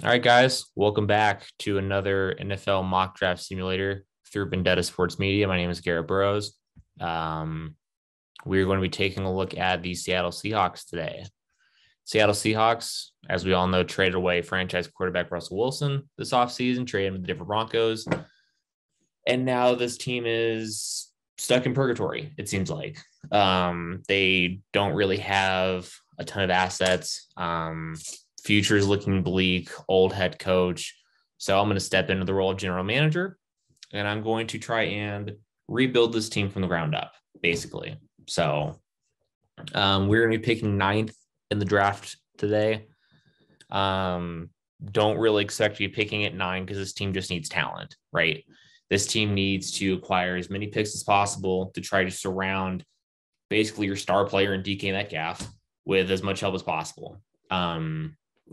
All right, guys, welcome back to another NFL mock draft simulator through Vendetta Sports Media. My name is Garrett Burrows. Um, we're going to be taking a look at the Seattle Seahawks today. Seattle Seahawks, as we all know, traded away franchise quarterback Russell Wilson this offseason, traded him to the Denver Broncos. And now this team is stuck in purgatory, it seems like. They don't really have a ton of assets. Future is looking bleak, old head coach. So I'm going to step into the role of general manager and I'm going to try and rebuild this team from the ground up, basically. So we're going to be picking ninth in the draft today. Don't really expect to be picking at 9 because this team just needs talent, right? This team needs to acquire as many picks as possible to try to surround basically your star player in DK Metcalf with as much help as possible.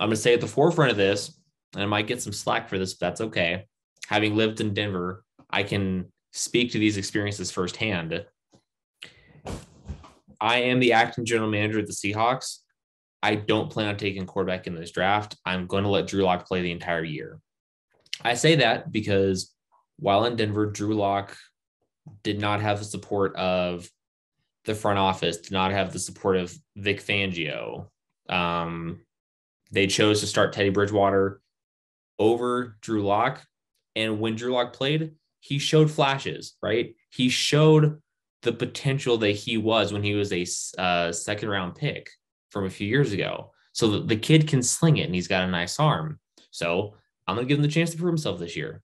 I'm going to say at the forefront of this, and I might get some slack for this, but that's okay. Having lived in Denver, I can speak to these experiences firsthand. I am the acting general manager of the Seahawks. I don't plan on taking quarterback in this draft. I'm going to let Drew Lock play the entire year. I say that because while in Denver, Drew Lock did not have the support of the front office, did not have the support of Vic Fangio. They chose to start Teddy Bridgewater over Drew Lock. And when Drew Lock played, he showed flashes, right? He showed the potential that he was when he was a second round pick from a few years ago. So the kid can sling it and he's got a nice arm. So I'm going to give him the chance to prove himself this year.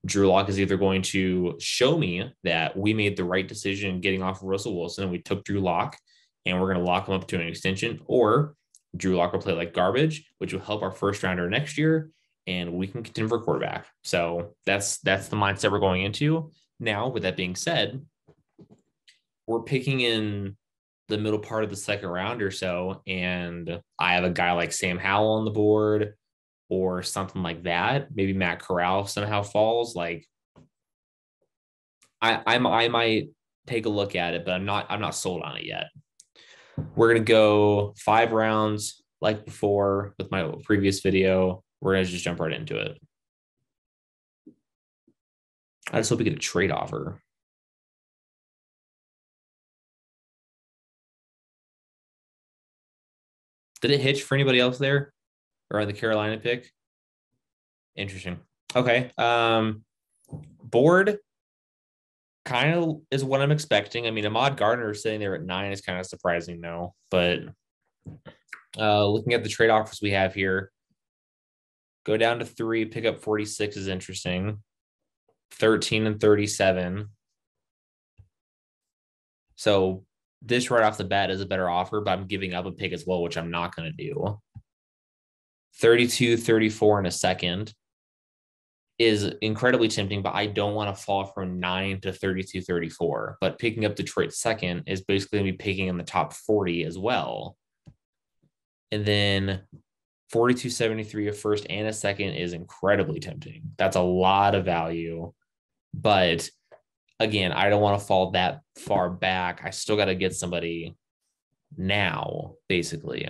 Drew Lock is either going to show me that we made the right decision in getting off of Russell Wilson and we took Drew Lock and we're going to lock him up to an extension, or Drew Lock will play like garbage, which will help our first rounder next year and we can contend for quarterback. So that's the mindset we're going into. Now, with that being said, we're picking in the middle part of the second round or so, and I have a guy like Sam Howell on the board or something like that. Maybe Matt Corral somehow falls. Like I might take a look at it, but I'm not sold on it yet. We're gonna go 5 rounds like before with my previous video. We're gonna just jump right into it. I just hope we get a trade offer. Did it hitch for anybody else there or on the Carolina pick? Interesting. Okay. Board kind of is what I'm expecting. I mean, Ahmad Gardner sitting there at 9 is kind of surprising, though. But looking at the trade offers we have here, go down to 3, pick up 46 is interesting. 13 and 37. So this right off the bat is a better offer, but I'm giving up a pick as well, which I'm not going to do. 32, 34 in a second is incredibly tempting, but I don't want to fall from 9 to 32, 34. But picking up Detroit second is basically going to be picking in the top 40 as well. And then 42.73 a first and a second is incredibly tempting. That's a lot of value. But again, I don't want to fall that far back. I still got to get somebody now, basically.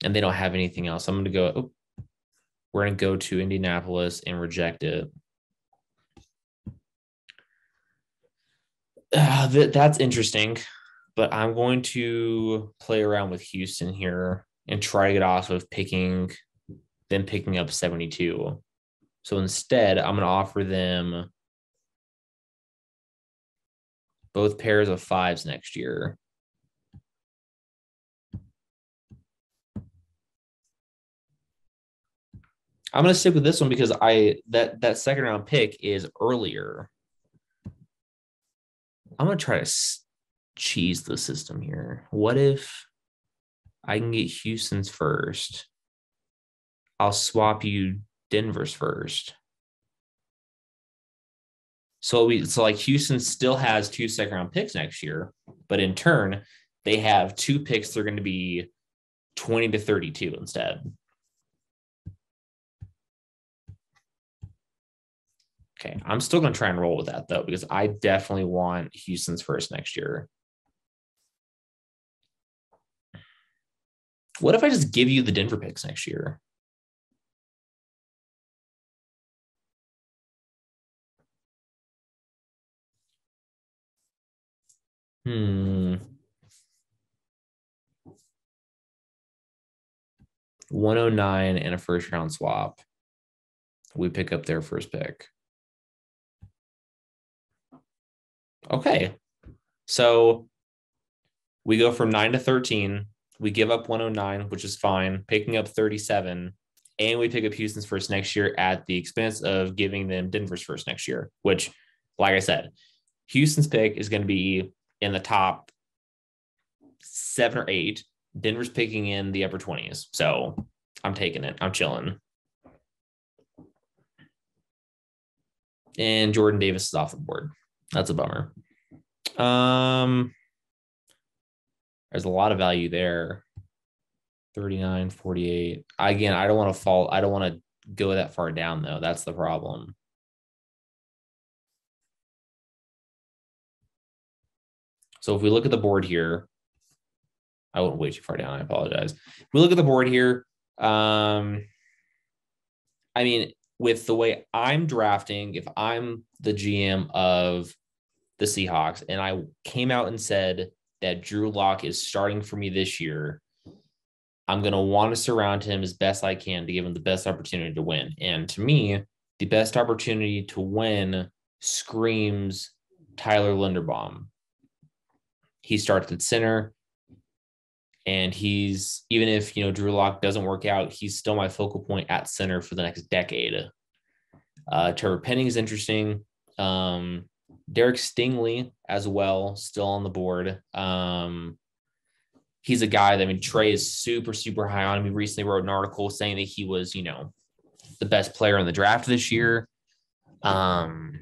And they don't have anything else. I'm going to go, we're going to go to Indianapolis and reject it. That's interesting, but I'm going to play around with Houston here and try to get off of picking up 72. So instead, I'm going to offer them both pairs of 5s next year. I'm going to stick with this one because that second round pick is earlier. I'm going to try to cheese the system here. What if I can get Houston's first? I'll swap you Denver's first. So like Houston still has 2 second round picks next year, but in turn, they have 2 picks. They're going to be 20 to 32 instead. Okay, I'm still going to try and roll with that, though, because I definitely want Houston's first next year. What if I just give you the Denver picks next year? Hmm. 109 and a first round swap. We pick up their first pick. Okay. So we go from 9 to 13. We give up 109, which is fine, picking up 37. And we pick up Houston's first next year at the expense of giving them Denver's first next year, which, like I said, Houston's pick is going to be in the top 7 or 8. Denver's picking in the upper 20s. So I'm taking it. I'm chilling. And Jordan Davis is off the board. That's a bummer. There's a lot of value there. 39, 48. Again, I don't want to fall. I don't want to go that far down, though. That's the problem. So if we look at the board here, I went way too far down. I apologize. If we look at the board here, I mean, with the way I'm drafting, if I'm the GM of the Seahawks and I came out and said that Drew Lock is starting for me this year, I'm going to want to surround him as best I can to give him the best opportunity to win. And to me, the best opportunity to win screams Tyler Linderbaum. He starts at center, and he's, even if, Drew Lock doesn't work out, he's still my focal point at center for the next decade. Trevor Penning is interesting. Derek Stingley as well, still on the board. He's a guy that, Trey is super, super high on him. He recently wrote an article saying that he was, the best player in the draft this year. Zion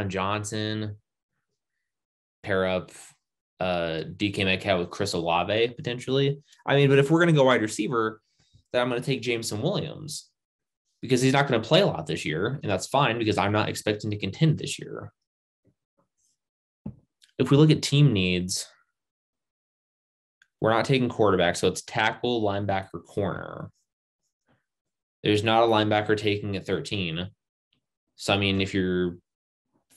Johnson, pair up DK Metcalf with Chris Olave potentially. But if we're going to go wide receiver, then I'm going to take Jameson Williams because he's not going to play a lot this year. And that's fine because I'm not expecting to contend this year. If we look at team needs, we're not taking quarterback. So it's tackle, linebacker, corner. There's not a linebacker taking at 13. So, if you're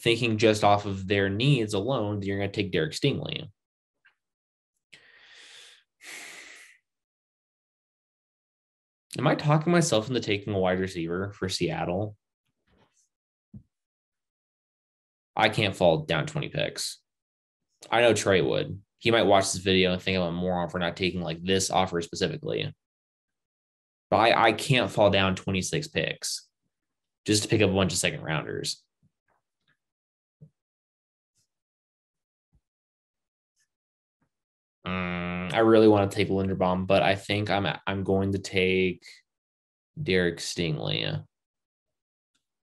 thinking just off of their needs alone, you're going to take Derek Stingley. Am I talking myself into taking a wide receiver for Seattle? I can't fall down 20 picks. I know Trey would. He might watch this video and think I'm a moron for not taking like this offer specifically. But I can't fall down 26 picks just to pick up a bunch of second rounders. I really want to take Linderbaum, but I think I'm going to take Derek Stingley.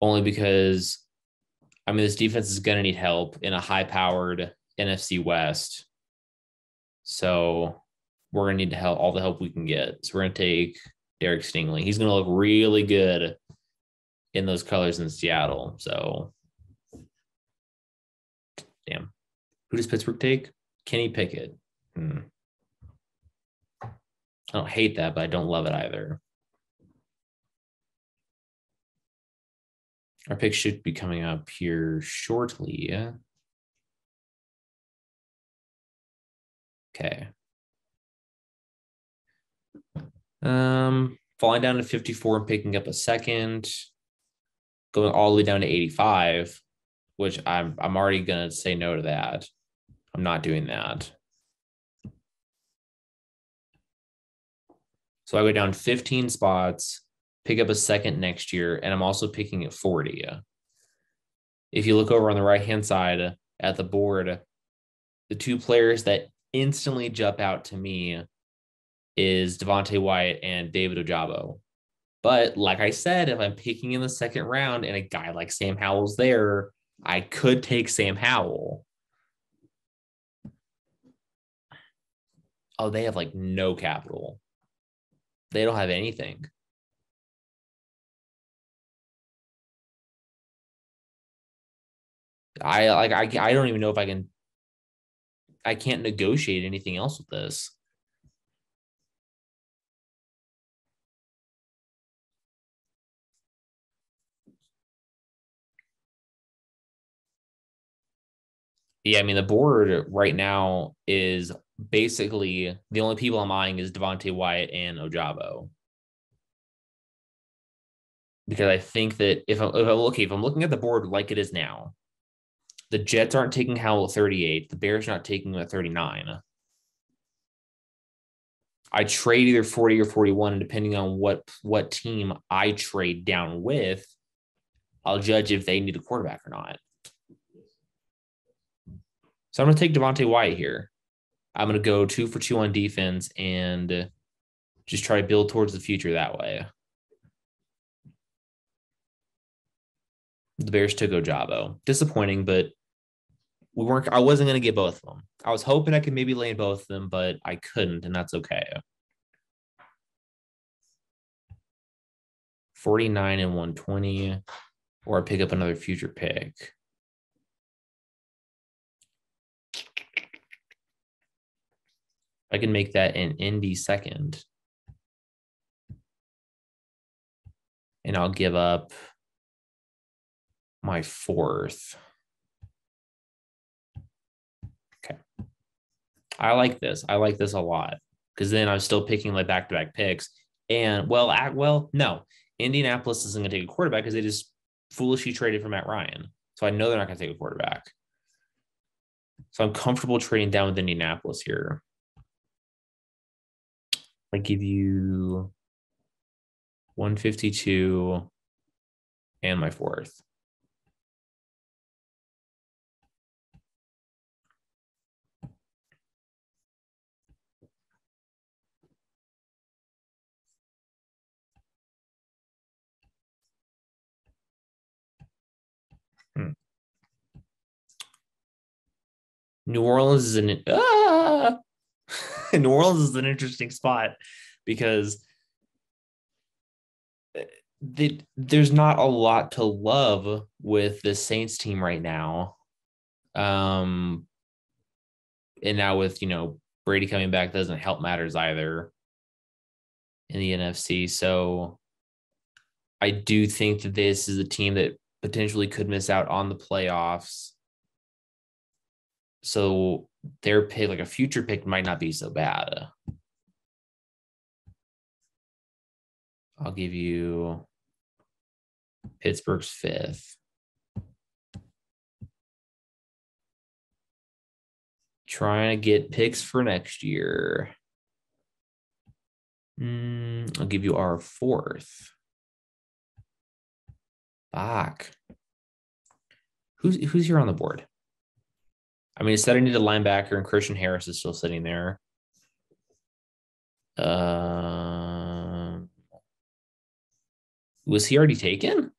Only because, this defense is going to need help in a high-powered NFC West. So we're going to need all the help we can get. So we're going to take Derek Stingley. He's going to look really good in those colors in Seattle. So, damn. Who does Pittsburgh take? Kenny Pickett. I don't hate that, but I don't love it either. Our pick should be coming up here shortly. Okay. Falling down to 54 and picking up a second, going all the way down to 85, which I'm already gonna say no to that. I'm not doing that. So I go down 15 spots, pick up a second next year, and I'm also picking at 40. If you look over on the right-hand side at the board, the two players that instantly jump out to me is Devontae Wyatt and David Ojabo. But like I said, if I'm picking in the second round and a guy like Sam Howell's there, I could take Sam Howell. Oh, they have like no capital. They don't have anything. I don't even know if I can't negotiate anything else with this. Yeah, I mean, the board right now is basically the only people I'm eyeing is Devontae Wyatt and Ojabo. Because I think that if I'm looking at the board like it is now, the Jets aren't taking Howell at 38. The Bears not taking him at 39. I trade either 40 or 41, and depending on what team I trade down with, I'll judge if they need a quarterback or not. So I'm going to take Devontae Wyatt here. I'm going to go 2 for 2 on defense and just try to build towards the future that way. The Bears took Ojabo. Disappointing, but I wasn't going to get both of them. I was hoping I could maybe lay both of them, but I couldn't, and that's okay. 49 and 120, or pick up another future pick. I can make that an Indy second. And I'll give up my 4th. Okay. I like this. I like this a lot because then I'm still picking like back-to-back picks. And no, Indianapolis isn't going to take a quarterback because they just foolishly traded for Matt Ryan. So I know they're not going to take a quarterback. So I'm comfortable trading down with Indianapolis here. I give you 152 and my 4th. New Orleans is New Orleans is an interesting spot because there's not a lot to love with the Saints team right now. And now with, Brady coming back doesn't help matters either in the NFC. So I do think that this is a team that potentially could miss out on the playoffs. So their pick, like a future pick, might not be so bad. I'll give you Pittsburgh's 5th. Trying to get picks for next year. I'll give you our 4th. Fuck. Who's here on the board? I mean, instead I need a linebacker, and Christian Harris is still sitting there. Was he already taken?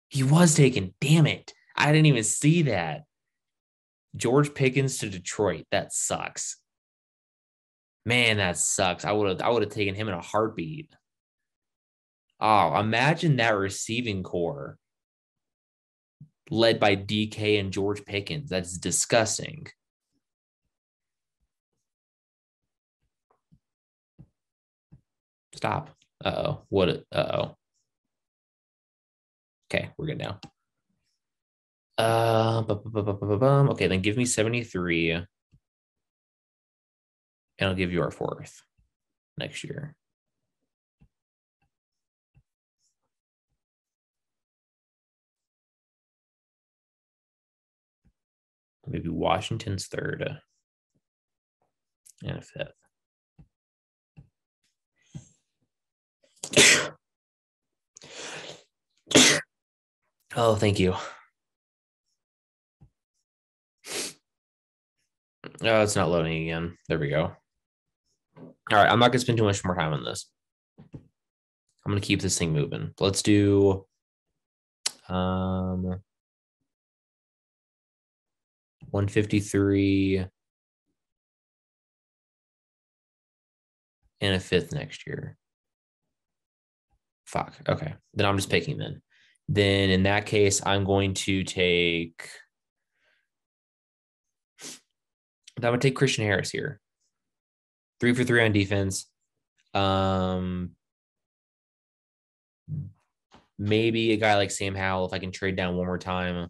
He was taken. Damn it. I didn't even see that. George Pickens to Detroit. That sucks. Man, that sucks. I would have taken him in a heartbeat. Oh, imagine that receiving core led by DK and George Pickens. That's disgusting. Stop. Uh-oh. What? Uh-oh. Okay, we're good now. Okay, then give me 73. And I'll give you our 4th next year. Maybe Washington's 3rd and a 5th. Oh, thank you. Oh, it's not loading again. There we go. All right, I'm not going to spend too much more time on this. I'm going to keep this thing moving. Let's do 153 and a 5th next year. Fuck. Okay. Then I'm just picking then. Then in that case, I'm going to take Christian Harris here. 3 for 3 on defense. Maybe a guy like Sam Howell, if I can trade down one more time.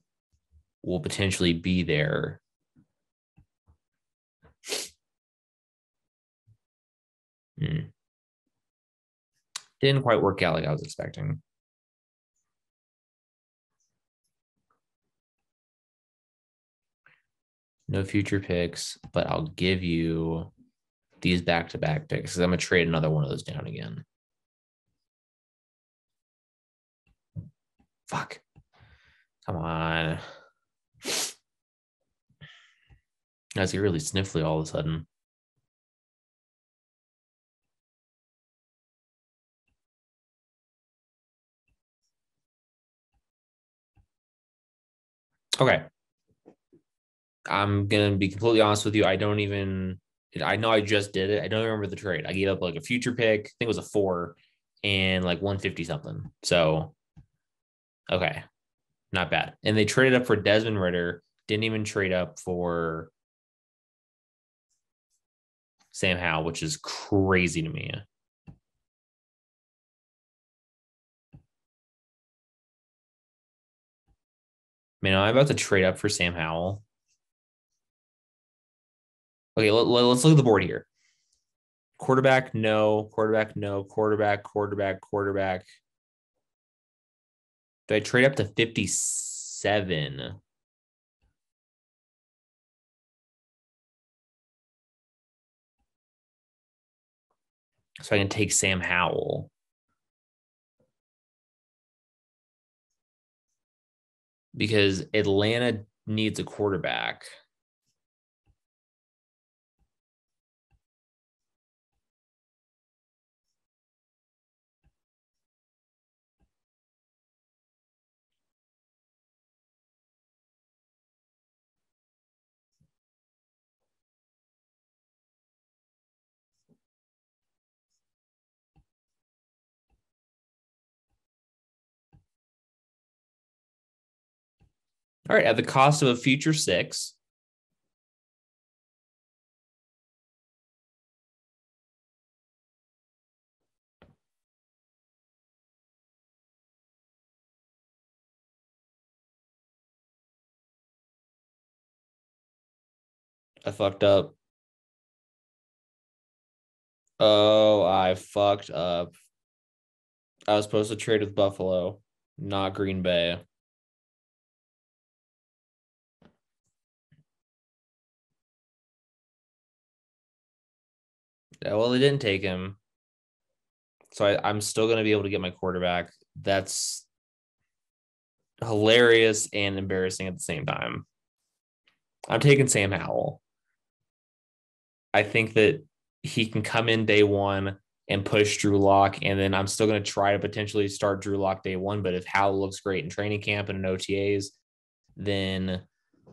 will potentially be there. Didn't quite work out like I was expecting. No future picks, but I'll give you these back-to-back picks because I'm going to trade another one of those down again. Fuck. Come on. Guys get really sniffly all of a sudden. Okay. I'm going to be completely honest with you. I know I just did it. I don't remember the trade. I gave up like a future pick. I think it was a 4 and like 150 something. So, okay. Not bad. And they traded up for Desmond Ridder. Didn't even trade up for Sam Howell, which is crazy to me. Man, I'm about to trade up for Sam Howell. Okay, let's look at the board here. Quarterback, no. Quarterback, no. Quarterback. Did I trade up to 57? So I can take Sam Howell. Because Atlanta needs a quarterback. All right, at the cost of a future 6. I fucked up. Oh, I fucked up. I was supposed to trade with Buffalo, not Green Bay. Yeah, well, they didn't take him. So I'm still going to be able to get my quarterback. That's hilarious and embarrassing at the same time. I'm taking Sam Howell. I think that he can come in day one and push Drew Lock, and then I'm still going to try to potentially start Drew Lock day one. But if Howell looks great in training camp and in OTAs, then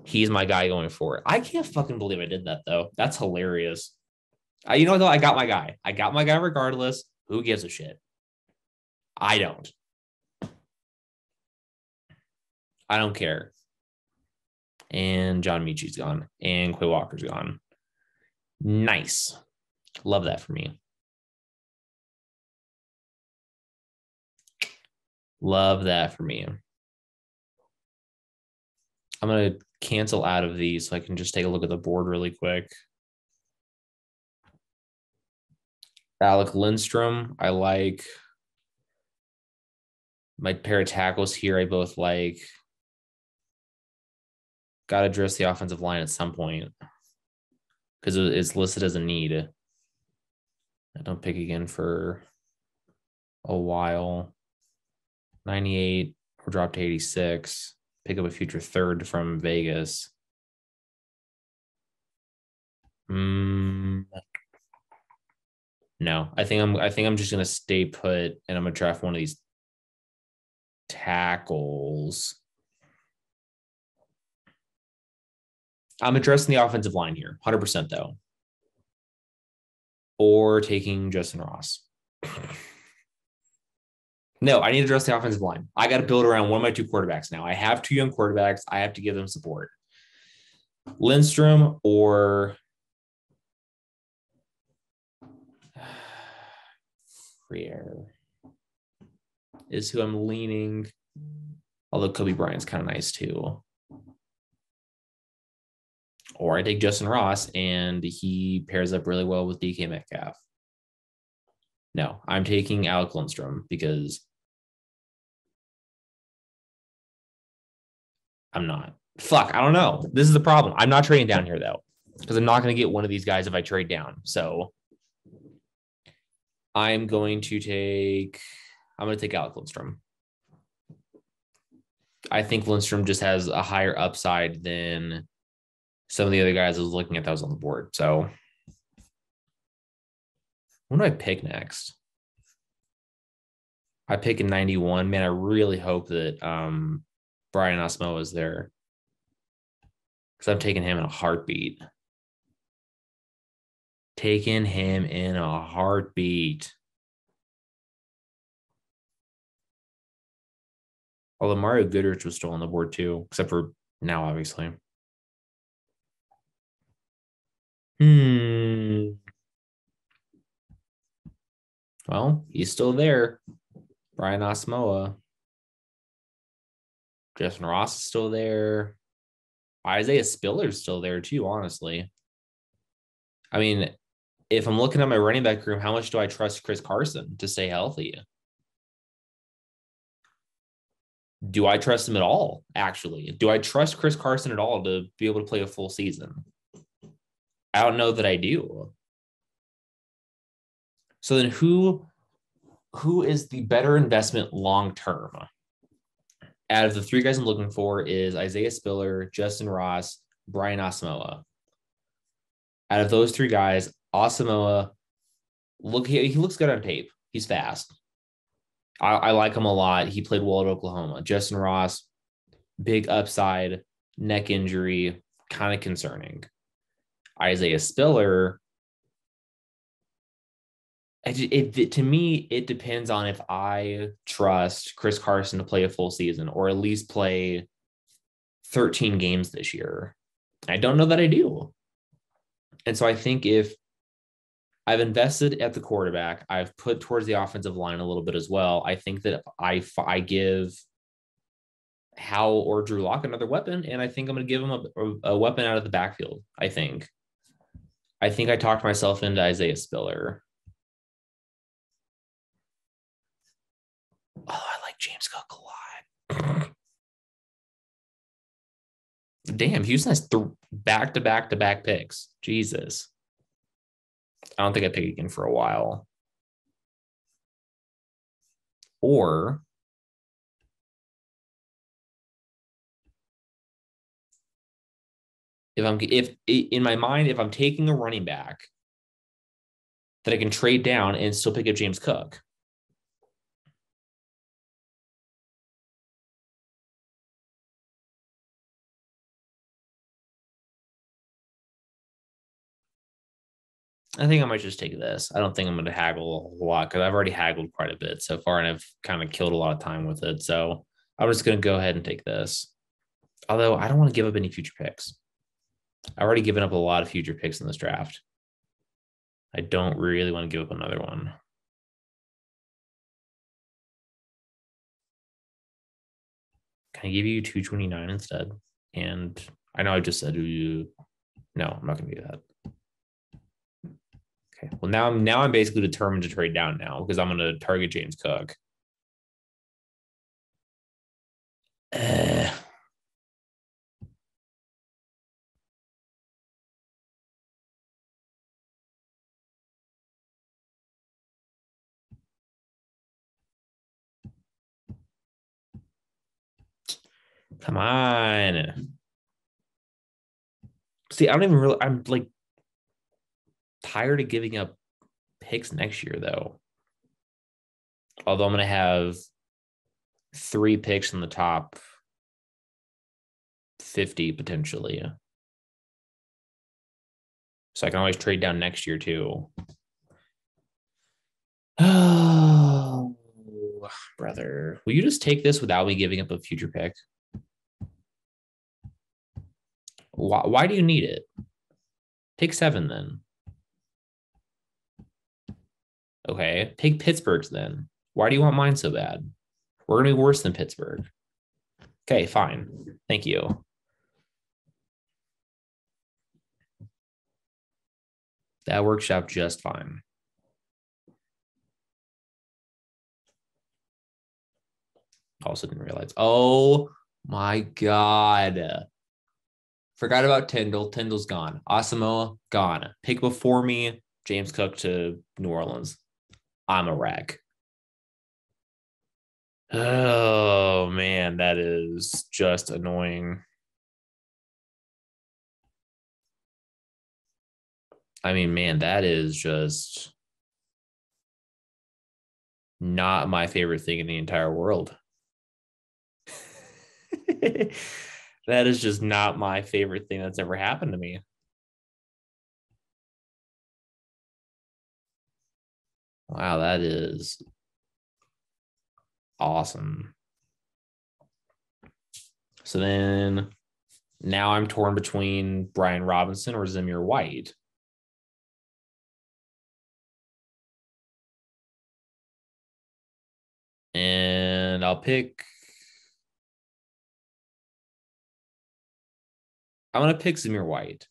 he's my guy going forward. I can't fucking believe I did that, though. That's hilarious. You know what, though? I got my guy. I got my guy regardless. Who gives a shit? I don't. I don't care. And John Michi's gone. And Quay Walker's gone. Nice. Love that for me. Love that for me. I'm going to cancel out of these so I can just take a look at the board really quick. Alec Lindstrom, I like. My pair of tackles here, I both like. Got to address the offensive line at some point because it's listed as a need. I don't pick again for a while. 98, we'll drop to 86. Pick up a future 3rd from Vegas. No, I think I'm just gonna stay put and I'm gonna draft one of these tackles. I'm addressing the offensive line here, 100% though. Or taking Justin Ross. No, I need to address the offensive line. I got to build around one of my 2 quarterbacks now. I have 2 young quarterbacks. I have to give them support. Lindstrom or Freer is who I'm leaning. Although Kobe Bryant's kind of nice too. Or I take Justin Ross and he pairs up really well with DK Metcalf. No, I'm taking Alec Lindstrom because I'm not. Fuck, I don't know. This is the problem. I'm not trading down here though, because I'm not going to get one of these guys if I trade down. So I'm going to take Alec Lindstrom. I think Lindstrom just has a higher upside than some of the other guys I was looking at that was on the board. So what do I pick next? I pick in 91. Man, I really hope that Brian Osmo is there because I'm taking him in a heartbeat. Taking him in a heartbeat. Although Mario Goodrich was still on the board too, except for now, obviously. Well, he's still there. Brian Osmoa. Justin Ross is still there. Isaiah Spiller's still there too, honestly. I mean, if I'm looking at my running back room, how much do I trust Chris Carson to stay healthy? Do I trust him at all, actually? Do I trust Chris Carson at all to be able to play a full season? I don't know that I do. So then who is the better investment long term? Out of the three guys I'm looking for is Isaiah Spiller, Justin Ross, Brian Asamoah. Out of those three guys, Asamoah, he looks good on tape. He's fast. I like him a lot. He played well at Oklahoma. Justin Ross, big upside, neck injury, kind of concerning. Isaiah Spiller, to me, it depends on if I trust Chris Carson to play a full season or at least play 13 games this year. I don't know that I do. And so I think if I've invested at the quarterback, I've put towards the offensive line a little bit as well. I think that if I give Howell or Drew Lock another weapon, and I think I'm going to give him a weapon out of the backfield. I think I talked myself into Isaiah Spiller. Oh, I like James Cook a lot. Damn, Houston has back-to-back picks. Jesus. I don't think I pick again for a while. Or if in my mind, if I'm taking a running back that I can trade down and still pick up James Cook. I think I might just take this. I don't think I'm going to haggle a whole lot because I've already haggled quite a bit so far and I've kind of killed a lot of time with it. So I'm just going to go ahead and take this. Although I don't want to give up any future picks. I've already given up a lot of future picks in this draft. I don't really want to give up another one. Can I give you 229 instead? And I know I just said no, I'm not going to do that. Okay. Well, now I'm basically determined to trade down now because I'm going to target James Cook. Come on. See, I'm like tired of giving up picks next year, though. Although I'm going to have 3 picks in the top 50 potentially. So I can always trade down next year, too. Oh, brother. Will you just take this without me giving up a future pick? Why do you need it? Take 7 then. Okay, take Pittsburgh's then. Why do you want mine so bad? We're going to be worse than Pittsburgh. Okay, fine. Thank you. That works out just fine. Also didn't realize. Oh my God. Forgot about Tyndall. Tyndall's gone. Asamoah, gone. Pick before me, James Cook to New Orleans. I'm a wreck. Oh, man, that is just annoying. I mean, man, that is just not my favorite thing in the entire world. That is just not my favorite thing that's ever happened to me. Wow, that is awesome. So then now I'm torn between Brian Robinson or Zamir White. And I'm going to pick Zamir White.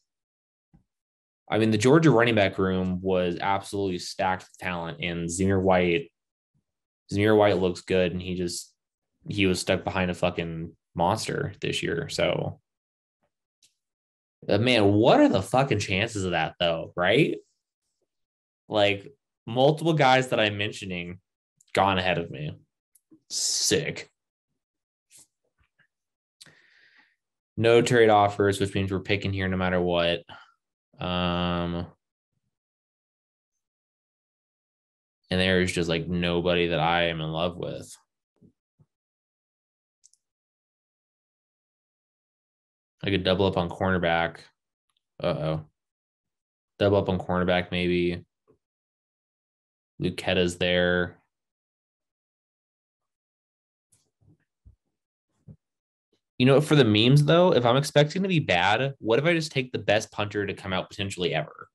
I mean, the Georgia running back room was absolutely stacked with talent, and Zamir White looks good, and he was stuck behind a fucking monster this year. So, man, what are the fucking chances of that though, right? Like multiple guys that I'm mentioning gone ahead of me. Sick. No trade offers, which means we're picking here no matter what. And there's just like nobody that I am in love with. I could double up on cornerback. Uh-oh. Double up on cornerback, maybe. Luquetta's there. You know, for the memes though, if I'm expecting to be bad, what if I just take the best punter to come out potentially ever?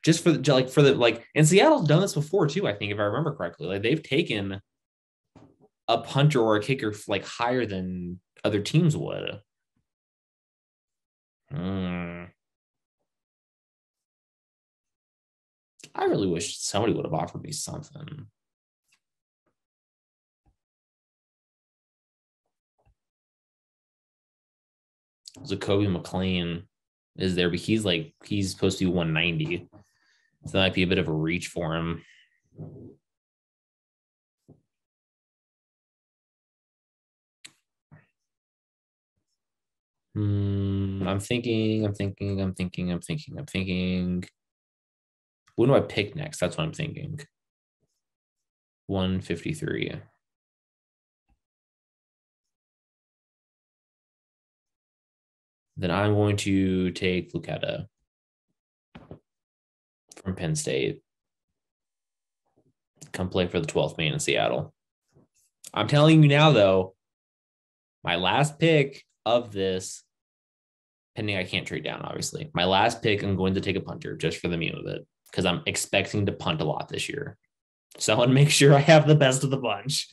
Just for the and Seattle's done this before too, I think, if I remember correctly. Like they've taken a punter or a kicker like higher than other teams would. I really wish somebody would have offered me something. Jacoby McLean is there, but he's supposed to be 190. So that might be a bit of a reach for him. I'm thinking. When do I pick next? That's what I'm thinking. 153. Then I'm going to take Luquetta from Penn State. Come play for the 12th man in Seattle. I'm telling you now, though, my last pick of this, pending I can't trade down, obviously. My last pick, I'm going to take a punter just for the meme of it because I'm expecting to punt a lot this year. So I want to make sure I have the best of the bunch.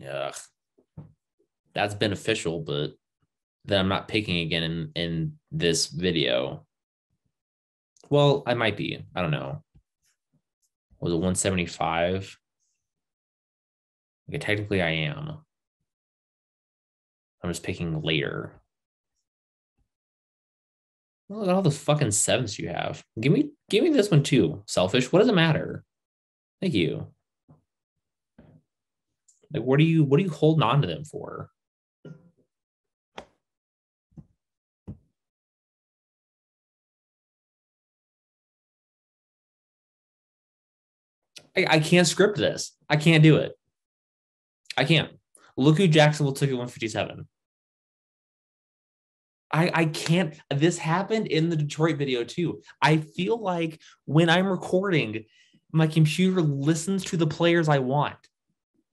Yeah, that's beneficial, but then I'm not picking again in this video. Well, I might be. I don't know. Was it 175? Okay, technically I am. I'm just picking later. Look at all those fucking sevens you have. Give me this one too. Selfish. What does it matter? Thank you. Like, what are you holding on to them for? I can't script this. I can't do it. I can't. Look who Jacksonville took at 157. I can't. This happened in the Detroit video too. I feel like when I'm recording, my computer listens to the players I want,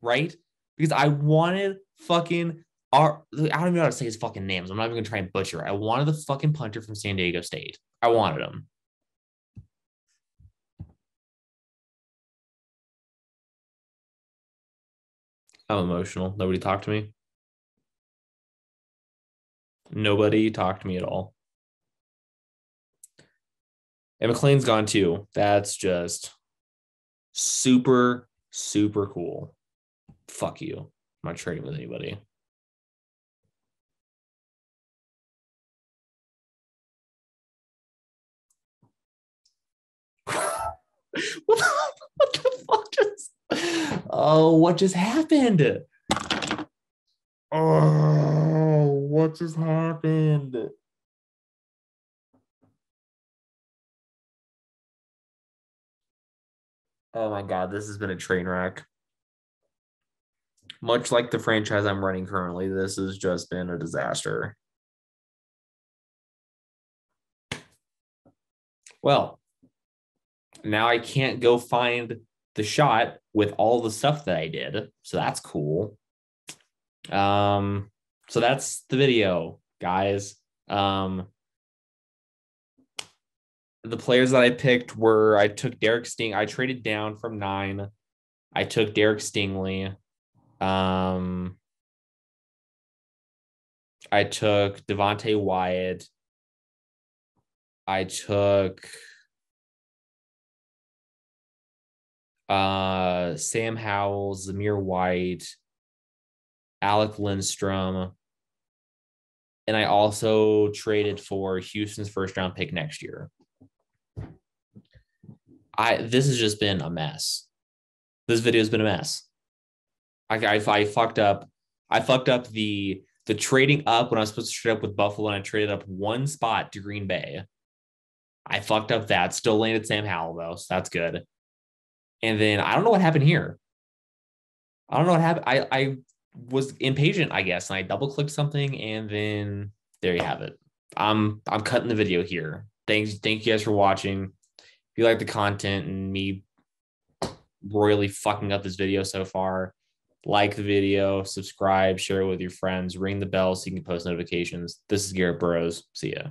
right? Because I wanted fucking I don't even know how to say his fucking names. I'm not even gonna try and butcher it. I wanted the fucking punter from San Diego State. I wanted him. I'm emotional. Nobody talked to me. Nobody talked to me at all. And McLean's gone too. That's just super, super cool. Fuck you. I'm not trading with anybody. What the fuck just? Oh, what just happened? Oh, what just happened? Oh my god, this has been a train wreck. Much like the franchise I'm running currently, this has just been a disaster. Well, now I can't go find the shot with all the stuff that I did. So that's cool. So that's the video, guys. The players that I picked were I took Derek Sting. I traded down from 9. I took Derek Stingley. I took Devontae Wyatt. I took Sam Howell, Zamir White, Alec Lindstrom, and I also traded for Houston's first round pick next year. This has just been a mess. This video has been a mess. I fucked up. I fucked up the trading up when I was supposed to trade up with Buffalo, and I traded up one spot to Green Bay. I fucked up that. Still landed Sam Howell though, so that's good. And then I don't know what happened here. I don't know what happened. I was impatient, I guess, and I double clicked something, and then there you have it. I'm cutting the video here. Thank you guys for watching. If you like the content and me royally fucking up this video so far, like the video, subscribe, share it with your friends, ring the bell so you can post notifications. This is Garrett Burrows. See ya.